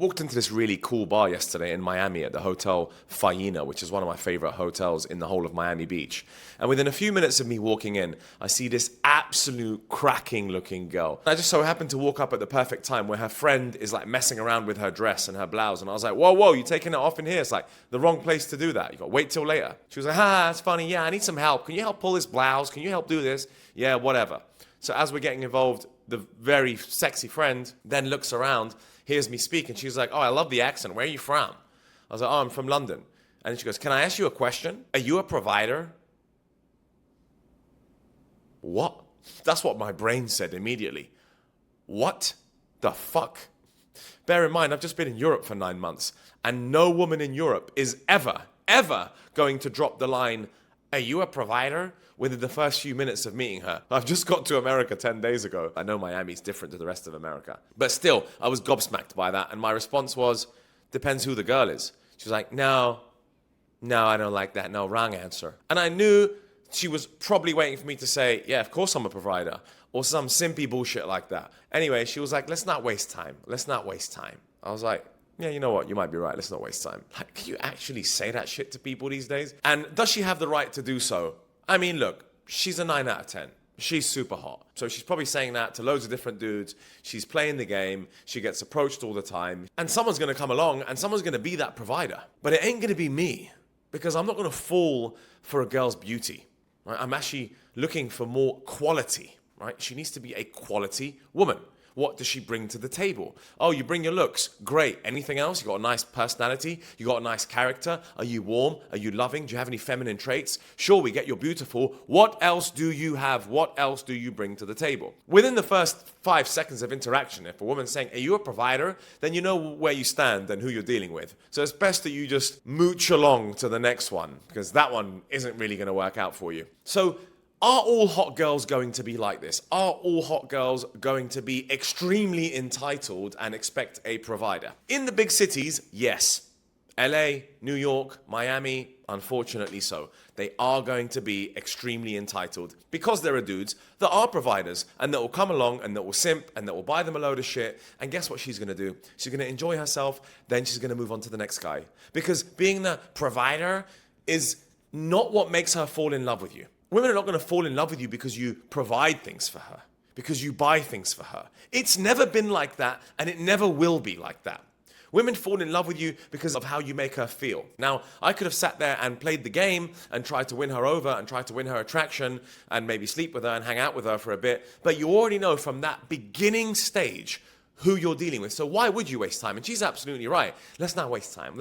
Walked into this really cool bar yesterday in Miami at the Hotel Faina, which is one of my favorite hotels in the whole of Miami Beach. And within a few minutes of me walking in, I see this absolute cracking looking girl. I just so happened to walk up at the perfect time where her friend is like messing around with her dress and her blouse. And I was like, whoa, you taking it off in here? It's like the wrong place to do that. You got to wait till later. She was like, it's funny. Yeah, I need some help. Can you help pull this blouse? Can you help do this? Yeah, whatever. So as we're getting involved, the very sexy friend then looks around, hears me speak, and she's like, oh, I love the accent. Where are you from? I was like, oh, I'm from London. And she goes, can I ask you a question? Are you a provider? What? That's what my brain said immediately. What the fuck? Bear in mind, I've just been in Europe for 9 months, and no woman in Europe is ever going to drop the line, are you a provider? Within the first few minutes of meeting her. I've just got to America 10 days ago. I know Miami's different to the rest of America. But still, I was gobsmacked by that. And my response was, depends who the girl is. She was like, no, I don't like that. No, wrong answer. And I knew she was probably waiting for me to say, yeah, of course I'm a provider. Or some simpy bullshit like that. Anyway, she was like, let's not waste time. I was like, yeah, you know what? You might be right. Let's not waste time. Like, can you actually say that shit to people these days? And does she have the right to do so? I mean, look, she's a 9 out of 10. She's super hot. So she's probably saying that to loads of different dudes. She's playing the game. She gets approached all the time. And someone's going to come along and someone's going to be that provider. But it ain't going to be me, because I'm not going to fall for a girl's beauty. Right? I'm actually looking for more quality. Right? She needs to be a quality woman. What does she bring to the table? Oh, you bring your looks. Great. Anything else? You got a nice personality. You got a nice character. Are you warm? Are you loving? Do you have any feminine traits? Sure, we get you're beautiful. What else do you have? What else do you bring to the table? Within the first 5 seconds of interaction, if a woman's saying, are you a provider? Then you know where you stand and who you're dealing with. So it's best that you just mooch along to the next one, because that one isn't really going to work out for you. So are all hot girls going to be like this? Are all hot girls going to be extremely entitled and expect a provider? In the big cities, yes. LA, New York, Miami, unfortunately so. They are going to be extremely entitled because there are dudes that are providers and that will come along and that will simp and that will buy them a load of shit. And guess what she's going to do? She's going to enjoy herself, then she's going to move on to the next guy. Because being the provider is not what makes her fall in love with you. Women are not going to fall in love with you because you provide things for her, because you buy things for her. It's never been like that, and it never will be like that. Women fall in love with you because of how you make her feel. Now, I could have sat there and played the game and tried to win her over and tried to win her attraction and maybe sleep with her and hang out with her for a bit, but you already know from that beginning stage who you're dealing with. So why would you waste time? And she's absolutely right. Let's not waste time.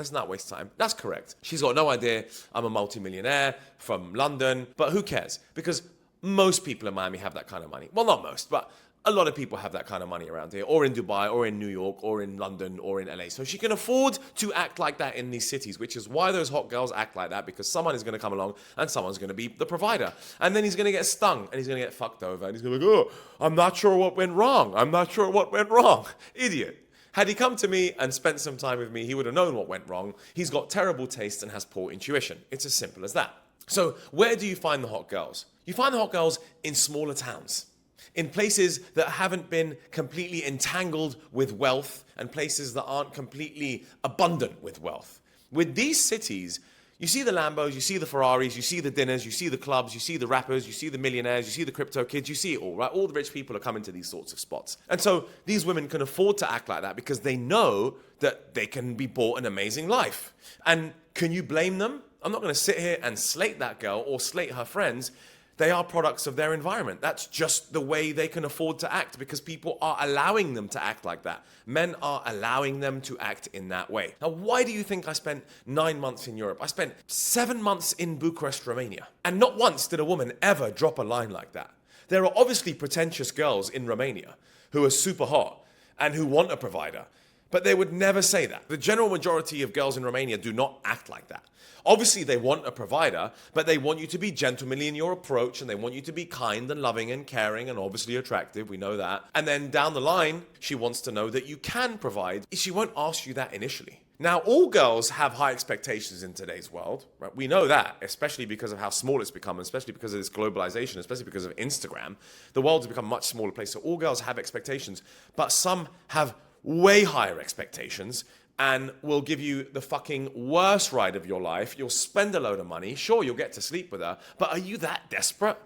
That's correct. She's got no idea I'm a multimillionaire from London, but who cares? Because most people in Miami have that kind of money. Well, not most, but a lot of people have that kind of money around here, or in Dubai, or in New York, or in London, or in LA. So she can afford to act like that in these cities, which is why those hot girls act like that, because someone is going to come along and someone's going to be the provider. And then he's going to get stung and he's going to get fucked over and he's going to be like, oh, I'm not sure what went wrong. Idiot. Had he come to me and spent some time with me, he would have known what went wrong. He's got terrible taste and has poor intuition. It's as simple as that. So where do you find the hot girls? You find the hot girls in smaller towns, in places that haven't been completely entangled with wealth and places that aren't completely abundant with wealth. With these cities, you see the Lambos, you see the Ferraris, you see the dinners, you see the clubs, you see the rappers, you see the millionaires, you see the crypto kids, you see it all, right? All the rich people are coming to these sorts of spots. And so these women can afford to act like that because they know that they can be bought an amazing life. And can you blame them? I'm not going to sit here and slate that girl or slate her friends. They are products of their environment. That's just the way they can afford to act because people are allowing them to act like that. Men are allowing them to act in that way. Now, why do you think I spent 9 months in Europe? I spent 7 months in Bucharest, Romania. And not once did a woman ever drop a line like that. There are obviously pretentious girls in Romania who are super hot and who want a provider, but they would never say that. The general majority of girls in Romania do not act like that. Obviously, they want a provider, but they want you to be gentlemanly in your approach, and they want you to be kind and loving and caring and obviously attractive. We know that. And then down the line, she wants to know that you can provide. She won't ask you that initially. Now, all girls have high expectations in today's world, right? We know that, especially because of how small it's become, especially because of this globalization, especially because of Instagram. The world has become a much smaller place, so all girls have expectations, but some have way higher expectations and will give you the fucking worst ride of your life. You'll spend a load of money. Sure, you'll get to sleep with her, but are you that desperate?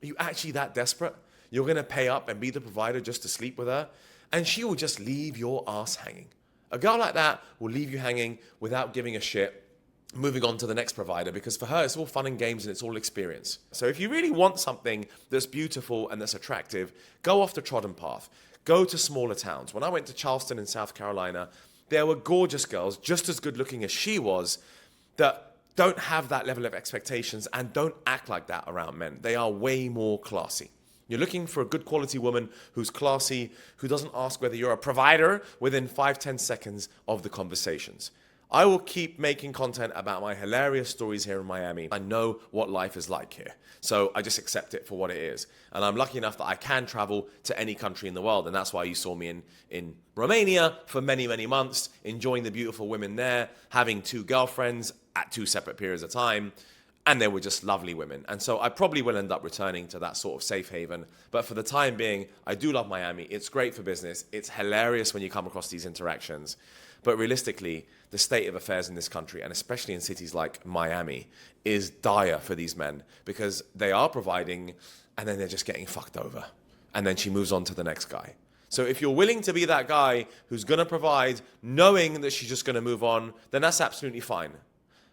Are you actually that desperate? You're going to pay up and be the provider just to sleep with her? And she will just leave your ass hanging. A girl like that will leave you hanging without giving a shit, moving on to the next provider, because for her, it's all fun and games and it's all experience. So if you really want something that's beautiful and that's attractive, go off the trodden path. Go to smaller towns. When I went to Charleston in South Carolina, there were gorgeous girls, just as good looking as she was, that don't have that level of expectations and don't act like that around men. They are way more classy. You're looking for a good quality woman who's classy, who doesn't ask whether you're a provider within 5-10 seconds of the conversations. I will keep making content about my hilarious stories here in Miami. I know what life is like here, so I just accept it for what it is. And I'm lucky enough that I can travel to any country in the world, and that's why you saw me in Romania for many, many months, enjoying the beautiful women there, having 2 girlfriends at 2 separate periods of time, and they were just lovely women. And so I probably will end up returning to that sort of safe haven. But for the time being, I do love Miami. It's great for business. It's hilarious when you come across these interactions. But realistically, the state of affairs in this country, and especially in cities like Miami, is dire for these men because they are providing and then they're just getting fucked over. And then she moves on to the next guy. So if you're willing to be that guy who's going to provide knowing that she's just going to move on, then that's absolutely fine.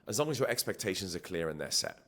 As long as your expectations are clear and they're set.